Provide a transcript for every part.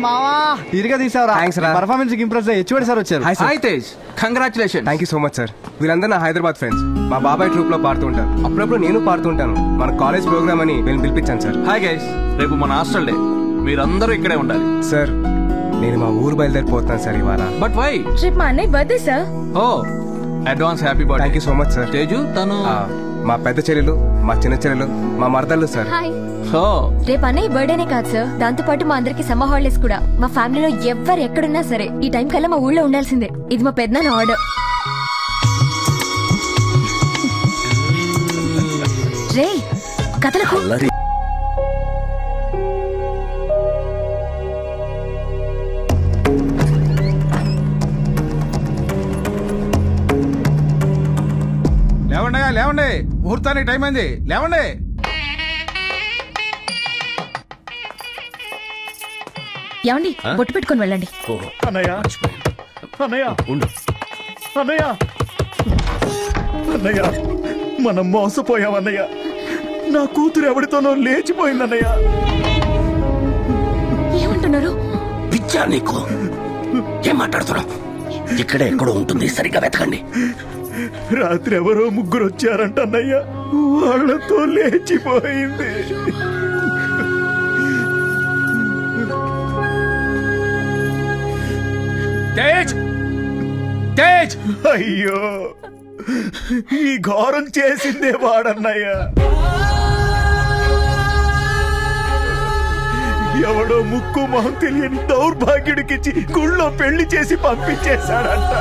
మావా ఇదిగా తీసావరా. Performance impress HOD sir వచ్చారు. Hi Tej, congratulation. Thank you so much sir. వీళ్ళందరూ నా హైదరాబాద్ ఫ్రెండ్స్. మా బాబాయ్ ట్రూప్ లో పాడుతుంటారు. అప్పుడప్పుడు నేను పాడుతుంటాను. మన కాలేజ్ ప్రోగ్రామ్ అని వీళ్ళని పిలిపించాను సార్. హాయ్ గైస్, రేపు మన హాస్టల్ డే, మీరందరూ ఇక్కడే ఉండాలి. సార్ నేను మా ఊరు బయలుదేరిపోతున్నాను సార్ ఇవాళ. But why? రేపు మా అన్నయ్య birthday sir. Oh advance happy birthday. Thank you so much sir. Teju తను మా పెద్ద చెల్లెలు, మా చిన్న చెల్లెలు, మా మరదళ్ళు సార్. రేపు అన్నయ్య బర్త్డేనే కాదు సార్, దాంతో పాటు మా అందరికి సమ్మర్ హాలిడేస్ కూడా. మా ఫ్యామిలీలో ఎవ్వరు ఎక్కడున్నా సరే ఈ టైం కల్లా మా ఊళ్ళో ఉండాల్సిందే. ఇది మా పెద్దనాన్న ఆర్డర్. రే కథలకు లేవండి, ముహూర్తానికి టైం అయింది, లేవండి. ఏమండి బొట్టు పెట్టుకుని వెళ్ళండి. అన్నయ్య అన్నయ్య మనం మోసపోయామన్నయ్య. నా కూతురు ఎవరితోనో లేచిపోయిందన్నయ్య. ఏమంటున్నారు? పిచ్చా నీకు? ఏం మాట్లాడుతున్నావు? ఇక్కడే ఎక్కడో ఉంటుంది, సరిగ్గా వెతకండి. రాత్రి ఎవరో ముగ్గురు వచ్చారంట అన్నయ్య, వాళ్ళతో లేచిపోయింది. అయ్యో, ఈ ఘోరం చేసిందే వాడన్నయ్య. ఎవడో ముక్కు మొహం తెలియని దౌర్భాగ్యుడికిచ్చి గుళ్ళో పెళ్లి చేసి పంపించేశాడంట.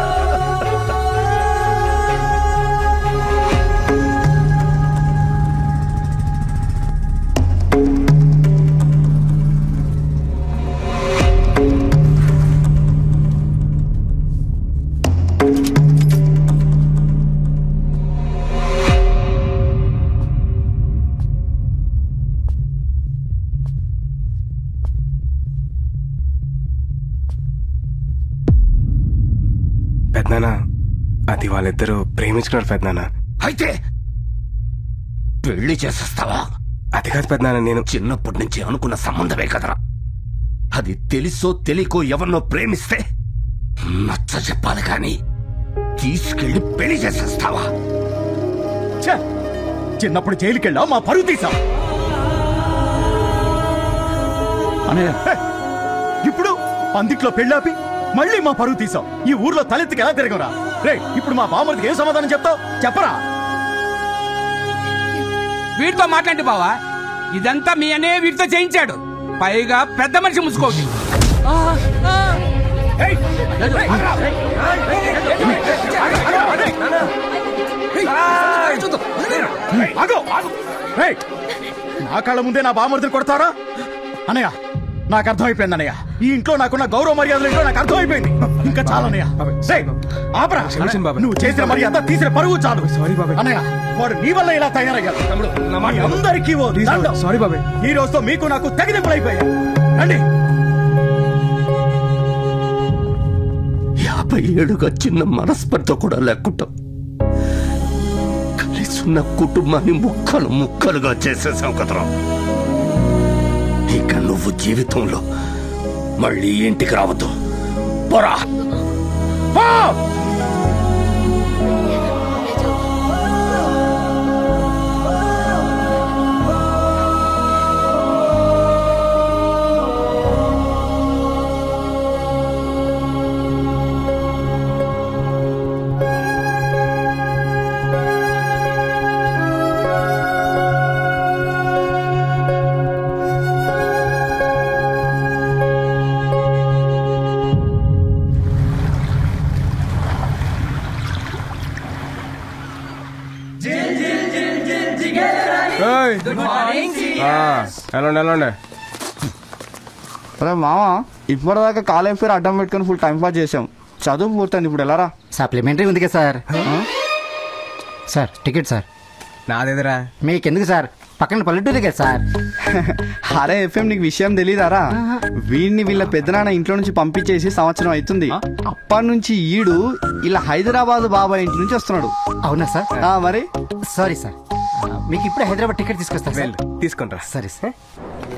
పెద్దనాన్న, అది వాళ్ళిద్దరూ ప్రేమించుకున్నారు పెద్దనాన్న. అయితే పెళ్లి చేసేస్తావా? అది కాదు పెద్దనాన్న, నేను చిన్నప్పటి నుంచి అనుకున్న సంబంధమే కదరా. అది తెలుసో తెలియకో ఎవరినో ప్రేమిస్తే నచ్చ చెప్పాలి కానీ తీసుకెళ్లి పెళ్లి చేసేస్తావా? చిన్నప్పుడు జైలుకెళ్ళావు, మా పరువు తీసావు. ఇప్పుడు అందుట్లో పెళ్ళాపి మళ్ళీ మా పరువు తీసావు. ఈ ఊర్లో తలెత్తికి ఎలా తిరగరా? రే, ఇప్పుడు మా బామ్మడికి ఏం సమాధానం చెప్తావు? చెప్పరా. వీడితో మాట్లాడి బావా, ఇదంతా మీ అనే వీడితో చేయించాడు. పైగా పెద్ద మనిషి ముసుకోవచ్చు. నా కళ్ళ ముందే నా బామ్మడిని కొడతారా? అనయ్య, నాకు అర్థమైపోయింది అన్నయ్య. ఈ ఇంట్లో నాకున్న గౌరవ మర్యాదలు ఏంటో నాకు అర్థమైపోయింది. ఇంకా చాలన్నయ్య. నువ్వు చేసిన మర్యాద, తీసిన పరువు చాలు. అన్నయ్య, వాడు నీ వల్ల ఇలా తయారయ్యాడు. అందరికీ సారీ బాబాయ్. ఈ రోజుతో మీకు నాకు తెగదింపులైపోయా. రండి. 50 ఏళ్ళుగా చిన్న మనస్పర్ధ కూడా లేకుండా కలిసి ఉన్న కుటుంబాన్ని ముక్కలు ముక్కలుగా చేసేసావు కదరా. ఇక నువ్వు జీవితంలో మళ్ళీ ఇంటికి రావద్దు. పోరా. వెళ్ళండి. అరే మావా, ఇప్పటిదాకా కాలేజ్ పేరు అడ్డం పెట్టుకుని ఫుల్ టైం పాస్ చేసాం. చదువు పూర్తయింది, ఇప్పుడు వెళ్ళారా? సప్లిమెంటరీ ఉంది కదా సార్. Sir ticket sir. నాదేదరా? మీకెందుకు సార్, పక్కన పల్లెటూరు కదా సార్. అరే ఎఫ్ఎం, నీకు విషయం తెలీదారా? వీడిని వీళ్ళ పెద్దనాన్న ఇంట్లో నుంచి పంపించేసి సంవత్సరం అవుతుంది. అప్పటి నుంచి ఈడు ఇలా హైదరాబాద్ బాబాయ్ ఇంటి నుంచి వస్తున్నాడు. అవునా సార్? మరి సారీ సార్, మీకు ఇప్పుడే హైదరాబాద్ టికెట్ తీసుకొస్తా సార్. తీసుకుంటా. సరే సార్.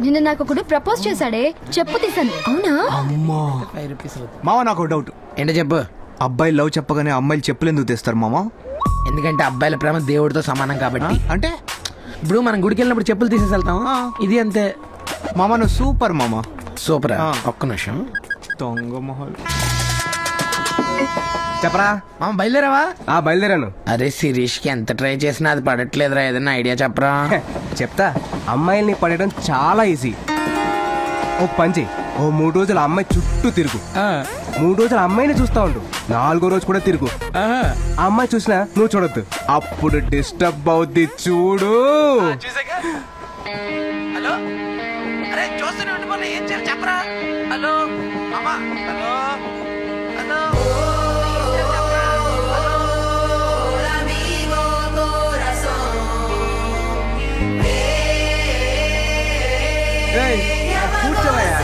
నిన్న నాకు ఒకడు ప్రపోజ్ చేశాడే, చెప్పు తీసాను. అవునా? మావా నాకు డౌట్. ఏంటో చెప్పు. అబ్బాయి లవ్ చెప్పగానే అమ్మాయిలు చెప్పులు ఎందుకు తెస్తారు మామా? ఎందుకంటే అబ్బాయిల ప్రేమ దేవుడితో సమానం కాబట్టి. అంటే ఇప్పుడు మనం గుడికి వెళ్ళినప్పుడు చెప్పులు తీసేసి వెళ్తాం, ఇది అంతే. మామా నువ్వు సూపర్ మామా. సూపర్. ఒక్క నిమిషం. దొంగ మొహల్ చెప్పరా. మామ బయలుదేరావా? బయలుదేరాను. అరే శిరీష్ కి ఎంత ట్రై చేసినా అది పడట్లేదురా, ఏదైనా ఐడియా చెప్పరా. చెప్తా. అమ్మాయిల్ని పడేయడం చాలా ఈజీ. ఓ పంచి, ఓ 3 రోజులు అమ్మాయి చుట్టూ తిరుగు. 3 రోజులు అమ్మాయిని చూస్తా ఉండు. 4వ రోజు కూడా తిరుగు. ఆ అమ్మాయి చూసినా నువ్వు చూడొద్దు, అప్పుడు డిస్టర్బ్ అవుద్ది. చూడు. హలో, అరే చూస్తూనే ఉండి మొన్న ఏం చేయాలి చెప్పరా. హలో మామా. హలో హలో కూర్చోవయ్యా.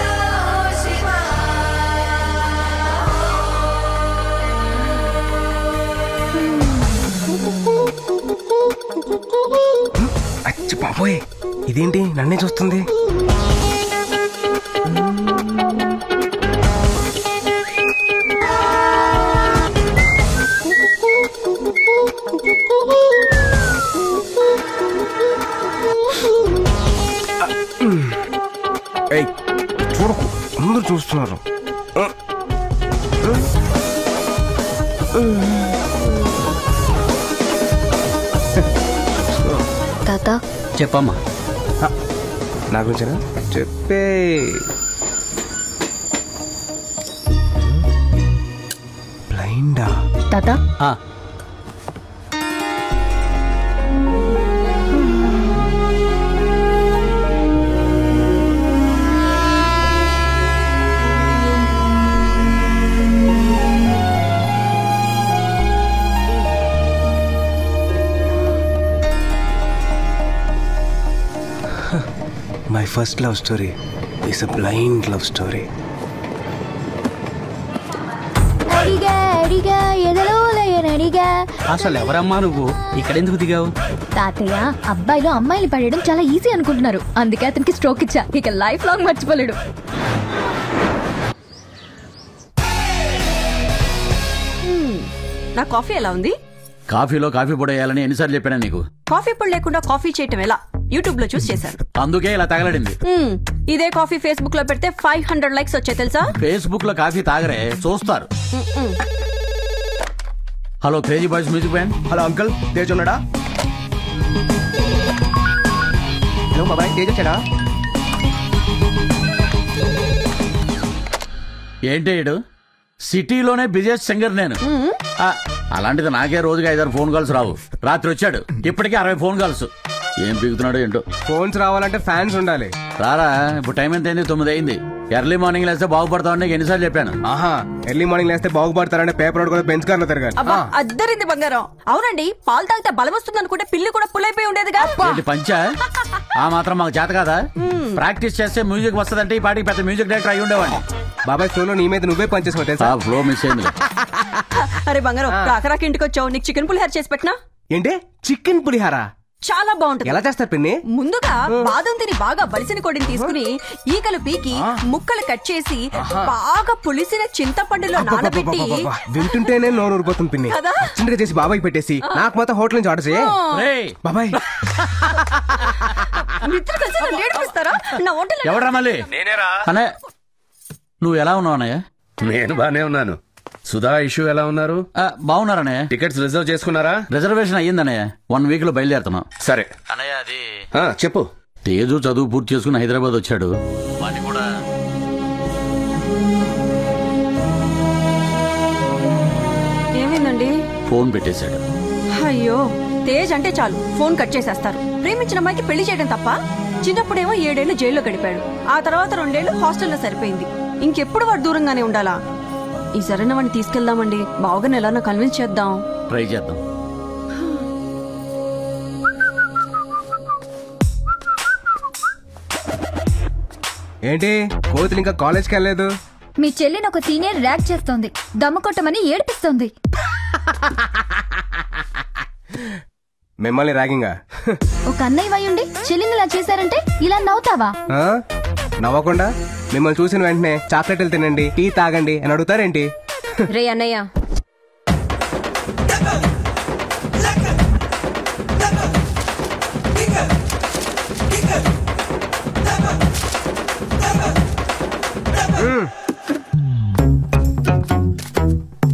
అచ్చి బాబోయ్, ఇదేంటి నన్నే చూస్తుంది? ఏయ్ చూడకు, అందరూ చూస్తున్నారు. తాత చెప్పమ్మా. నా గురించేనా? చెప్పే. బ్లైండా? తాత My first love story is a blind love story. అసలు ఎవరమ్మా నువ్వు? ఇక్కడెందుకు దిగావు? తాతయ్య, అబ్బాయిలు అమ్మాయిలు పడేయడం చాలా ఈజీ అనుకుంటున్నారు, అందుకే అతనికి స్ట్రోక్ ఇచ్చా. ఇక లైఫ్ లాంగ్ మర్చిపోలేడు. నా కాఫీ ఎలా ఉంది? కాఫీలో కాఫీ పొడి వేయాలని ఎన్నిసార్లు చెప్పాను నీకు? కాఫీ పొడి లేకుండా కాఫీ చేయటం ఎలా? యూట్యూబ్ లో చూసి చేశాను. అందుకే ఇలా తగలడింది. ఇదే కాఫీ ఫేస్బుక్ లో పెడితే 500 లైక్స్ వచ్చాయి తెలుసా? ఫేస్బుక్ లో కాఫీ తాగరే, చూస్తారు. Hello crazy boys music band. Hello uncle, Tej ఉన్నాడా? హలో బాబాయ్, తేజ్ వచ్చాడా? ఏంటి సిటీలోనే బిజియెస్ట్ సింగర్ నేను. అలాంటిది నాకే రోజుకి 5-6 ఫోన్ కాల్స్ రావు. రాత్రి వచ్చాడు, ఇప్పటికే 60 ఫోన్ కాల్స్. ఏం పీకుతున్నాడు ఏంటో. ఫోన్స్ రావాలంటే ఫ్యాన్స్ ఉండాలి. రారా, ఇప్పుడు టైం ఎంత అయింది? 9 అయింది. ఎర్లీ మార్నింగ్ లేస్తే బాగుపడతావు నీకు ఎన్నిసార్లు చెప్పాను. ఎర్లీ మార్నింగ్ లేస్తే బాగుపడతారంటే పేపర్ కూడా బెంచ్ కార్లో తిరగాలి. అద్దరింది బంగారం. అవునండి, పాలు తాగితే బలం వస్తుంది అనుకుంటే పిల్లి కూడా పుల్లైపోయి ఉండేదిగా. పంచా ఆ మాత్రం మాకు చేత కదా. ప్రాక్టీస్ చేస్తే మ్యూజిక్ వస్తుందంటే ఈ పాటికి పెద్ద మ్యూజిక్ డైరెక్టర్ అయి ఉండేవాడిని. బాబాయ్ ఫ్లో నీ మీద నువ్వే పనిచేసావు తెలుసా? ఫ్లో మిస్ అయింది. అరే బంగారం, రాకరాకి ఇంటికి వచ్చావు, నీకు చికెన్ పులిహార చేసి పెట్టినా? ఏంటి చికెన్ పులిహార? చాలా బాగుంటుంది. ఎలా చేస్తారు పిన్ని? ముందుగా బాదం తిని బాగా బలిసిన కొడిని తీసుకుని ఈకలు పీకి ముక్కలు కట్ చేసి బాగా పులిసిన చింతపండులో నానబెట్టి. వింటుంటేనే నోరు ఊరిపోతుంది పిన్ని. చిన్నగా చేసి బాబాయ్ పెట్టేసి నాకు మాత్రం హోటల్ నుంచి ఆర్డర్ చేయి. బాబాయ్ మిత్రులు కలిసి నన్ను ఏడిపిస్తారా? నా హోటల్ ఎవడరా మళ్ళీ? అనే నువ్వు ఎలా ఉన్నావు అన్నయ్య? నేను బానే ఉన్నాను. సుధా ఇష్యూ ఎలా ఉన్నారు? బాగున్నారన్నయ్య. టికెట్స్ రిజర్వ్ చేసుకున్నారా? రిజర్వేషన్ అయ్యిందన్నయ్య. 1 వీక్ లో బయలుదేరుతున్నాం. సరే అన్నయ్య, అది చెప్పు. తేజు చదువు పూర్తి చేసుకుని హైదరాబాద్ వచ్చాడు. వాడిని కూడా ఏమైందండి? ఫోన్ పెట్టేశాడు. అయ్యో, తేజ్ అంటే చాలు ఫోన్ కట్ చేసేస్తారు. ప్రేమించిన అమ్మాయికి పెళ్లి చేయడం తప్ప. చిన్నప్పుడేమో 7 ఏళ్లు జైల్లో గడిపాడు. ఆ తర్వాత 2 ఏళ్లు హాస్టల్లో సరిపోయింది. ఇంకెప్పుడు వాడు దూరంగానే ఉండాలా? ఈ సరైన వాడిని తీసుకెళ్దామండి. బావగారిని ఎలానో కన్విన్స్ చేద్దాం. ట్రై చేద్దాం. ఏంటి కోతులు ఇంకా కాలేజ్కి వెళ్ళలేదు? మీ చెల్లిని ఒక సీనియర్ ర్యాక్ చేస్తోంది, దమ్ము కొట్టమని ఏడిపిస్తోంది. మిమ్మల్ని ర్యాగింగా? ఒక అన్నయ్య వయ్యుండి చెల్లిని ఇలా చేశారంటే ఇలా నవ్వుతావా? నవ్వకుండా మిమ్మల్ని చూసిన వెంటనే చాక్లెట్లు తినండి, టీ తాగండి అని అడుగుతారేంటి? రే అన్నయ్య,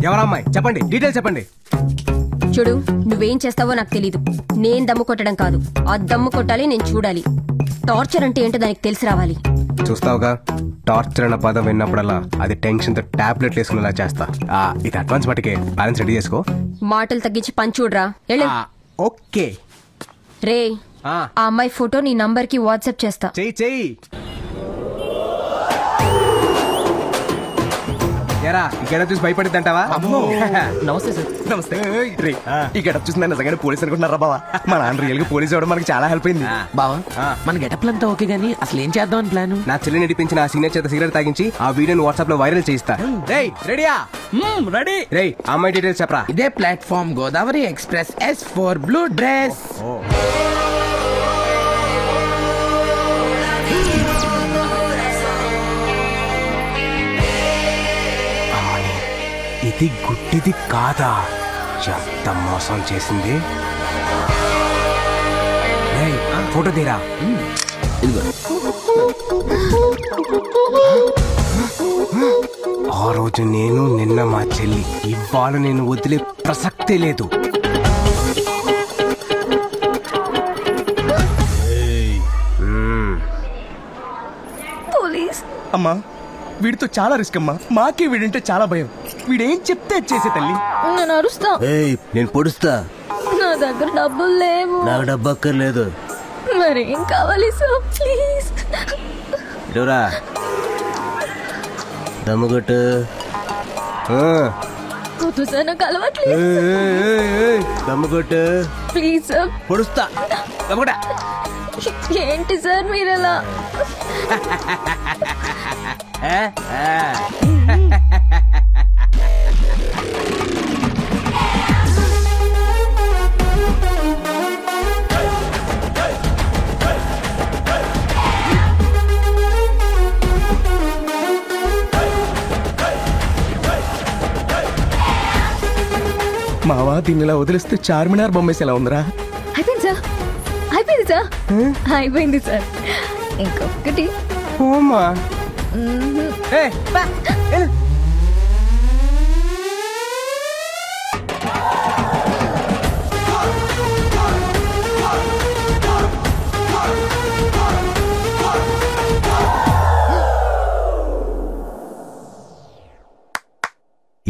ఎవరమ్మాయి చెప్పండి, డీటెయిల్స్ చెప్పండి. చూడు, నువ్వేం చేస్తావో నాకు తెలీదు. నేను దమ్ము కొట్టడం కాదు, ఆ దమ్ము కొట్టాలి, నేను చూడాలి. టార్చర్ అంటే ఏంటో దానికి తెలిసి రావాలి. చూస్తావుగా, టార్చర్ అన్న పదం విన్నప్పుడల్లా అది టెన్షన్ తో టాబ్లెట్లు వేసుకునేలా చేస్తా. ఇది అడ్వాన్స్ మటుకే, బ్యాలెన్స్ రెడీ చేసుకో. మాటలు తగ్గించి పని చూడరా. ఓకే రే, ఆ అమ్మాయి ఫోటో నీ నంబర్ కి వాట్సాప్ చేస్తా. చెయ్యి. ఎరా ఈ గెటప్ చూసి భయపడిద్దంటావా? నమస్తే సార్. నమస్తే. ఈ గెటప్ చూసి నన్ను నిజంగానే పోలీస్ అనుకుంటున్నారా బావా? మా నాన్న రియల్ గా పోలీస్ అవడం మనకి చాలా హెల్ప్ అయింది. బావా, మన గెటప్లంతా ఓకే గానీ అసలు ఏం చేద్దాం అని ప్లాన్? నా చెల్లి నడిపించిన ఆ సీనియర్ చేత సిగరెట్ తాగించి ఆ వీడియోని వాట్సాప్ లో వైరల్ చేయిస్తా. రెడీయా? రెడీ. రే అమ్మాయి డీటెయిల్స్ చెప్పరా. ఇదే platform Godavari express S4 blue dress. ఇది గుడ్డిది కాదా? ఎంత మోసం చేసింది. ఫోటో తీరా. ఆ రోజు నేను, నిన్న మా చెల్లి, ఇవాళ నేను వదిలే ప్రసక్తే లేదు. పోలీస్ అమ్మా, వీడితో చాలా రిస్క్ అమ్మా. మాకే వీడంటే చాలా భయం. వీడేం చెప్తే చేసే తల్లి. నేను అరుస్తా. నేను పొడుస్తా. నా దగ్గర డబ్బులు లేవు. నాకు డబ్బు అక్కర్లేదు. మరేం కావాలి సార్, ప్లీజ్. ఇటురా, దమ్ముగొట్టు. వద్దు సార్, నాకు అలవాట్లేదు. దమ్ముగొట్టు. Please sir. పొడుస్తా. దమ్ముగొట్ట. ఏంటి సార్ మీరలా? మావా, దీన్ని ఇలా వదిలేస్తే చార్మినార్ బొమ్మేసి ఎలా ఉందిరా? అయిపోయింది సార్, అయిపోయింది సార్, అయిపోయింది సార్. ఇంకొకటి. ఓమా.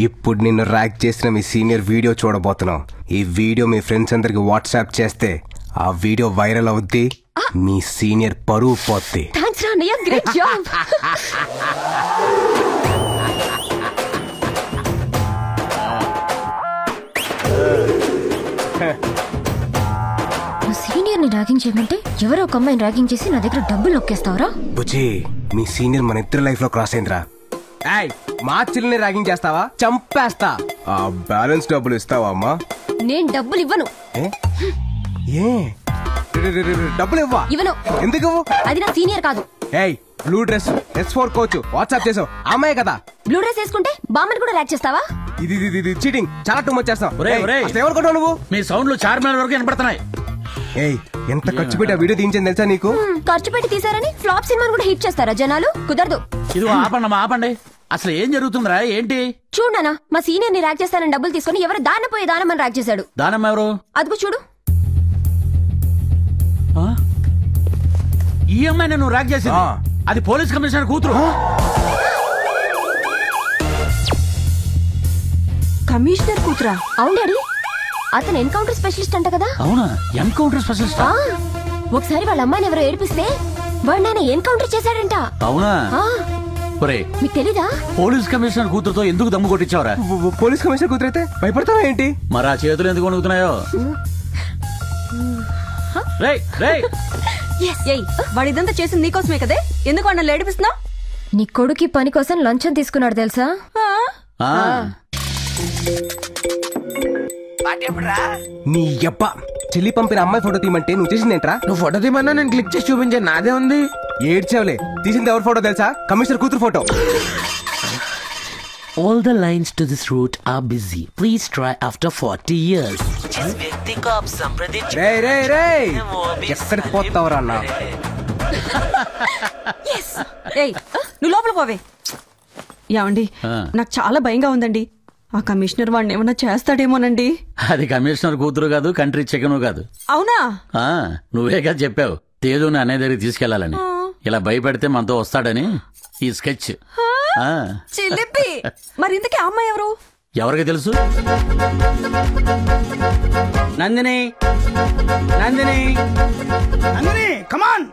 ఇప్పుడు నిన్ను ర్యాక్ చేసిన మీ సీనియర్ వీడియో చూడబోతున్నాం. ఈ వీడియో మీ ఫ్రెండ్స్ అందరికి వాట్సాప్ చేస్తే ఆ వీడియో వైరల్ అవుద్ది, మీ సీనియర్ పరువు పోద్ది. థాంక్స్ రా అన్నయ్య, గ్రేట్ జాబ్. సీనియర్ ని ర్యాగింగ్ చేయమంటే ఎవరో ఒక అమ్మాయిని ర్యాగింగ్ చేసి నా దగ్గర డబ్బులు నొక్కేస్తావరా? బుజ్జి, మీ సీనియర్ మన ఇద్దరు లైఫ్ లో క్రాస్ అయిందిరా. మా చెల్లిని ర్యాగింగ్ చేస్తావా? చంపేస్తా. ఆ బ్యాలెన్స్ డబ్బులు ఇస్తావా అమ్మా? నేను డబ్బులు ఇవ్వను. డబ్బులు ఇవ్వా? ఇవ్వను. ఎందుకు? అది నా సీనియర్ కాదు. Blue dress S4 coach WhatsApp చేసావు, అమ్మాయి కదా. బ్లూ డ్రెస్ వేసుకుంటే బామ్మని కూడా ర్యాక్ చేస్తావా? ఇది చీటింగ్, చాలా టూ మచ్ చేస్తావు. ఏమనుకుంటావు నువ్వు? మీ సౌండ్లు చార్మినార్ వరకు వినపడుతున్నాయి. ఎంత ఖర్చు పెట్టి ఆ వీడియో తీయించింది తెలుసా నీకు? ఖర్చు పెట్టి తీసారని ఫ్లాప్ సినిమాను కూడా హిట్ చేస్తారా జనాలు? కుదరదు. ఇది ఆపండి. అసలు ఏం జరుగుతుందిరా? ఏంటి? చూడనా, మా సీనియర్ ని ర్యాక్ చేస్తానని డబ్బులు తీసుకుని ఎవరు దానపోయే దానమని ర్యాక్ చేశాడు. దానమ్మ ఎవరు? అదిగో చూడు. ఈ అమ్మాయిని నువ్వు ర్యాక్ చేసింది? అది పోలీస్ కమిషనర్ కూతురు. కమిషనర్ కూతురా? అవును డాడీ, అతను ఎన్కౌంటర్ స్పెషలిస్ట్ అంట కదా. అవునా? Encounter specialist? ఒకసారి వాళ్ళ అమ్మాయిని ఎవరో ఏడిపిస్తే వాడు నేను ఎన్కౌంటర్ చేశాడంట. అవునా? మీకు తెలీదా? పోలీస్ కమిషనర్ కూతురుతో ఎందుకు దమ్ము కొట్టించావరా? పోలీస్ కమిషనర్ కూతురు అయితే భయపడతావా ఏంటి? మరి ఆ చేతులు ఎందుకు వణుకుతున్నాయో? వాడు ఇదంతా చేసింది నీకోసమే కదే, ఎందుకు అన్న ఏడిపిస్తున్నావు? నీ కొడుకి పని కోసం లంచం తీసుకున్నాడు తెలుసా? నీ యబ్బ చెల్లి పంపిన అమ్మాయి ఫోటో తీయమంటే నువ్వు చేసిందేంట్రా? నువ్వు ఫోటో తీయమన్నా నేను క్లిక్ చేసి చూపించాను, నాదే ఉంది. ఏడ్చావులే. తీసింది ఎవరి ఫోటో తెలుసా? కమిషనర్ కూతురు photo. All the lines to this route are busy. Please try after 40 years. రే రే రే ఎక్కడికి పోతావురా అన్న? ఏయ్ నువ్వు లోపల పోవే. ఏమండి నాకు చాలా భయంగా ఉందండి. ఆ కమిషనర్ వాడిని ఏమన్నా చేస్తాడేమోనండి. అది కమిషనర్ కూతురు కాదు, కంట్రీ చికెను కాదు. అవునా? నువ్వేగా చెప్పావు తేజుని అనే దగ్గరికి తీసుకెళ్లాలని. ఇలా భయపెడితే మనతో వస్తాడని ఈ స్కెచ్. చిలిపి. మరి ఇంతకీ అమ్మాయి ఎవరు? ఎవరికి తెలుసు? నందిని నందిని నందిని కమాన్.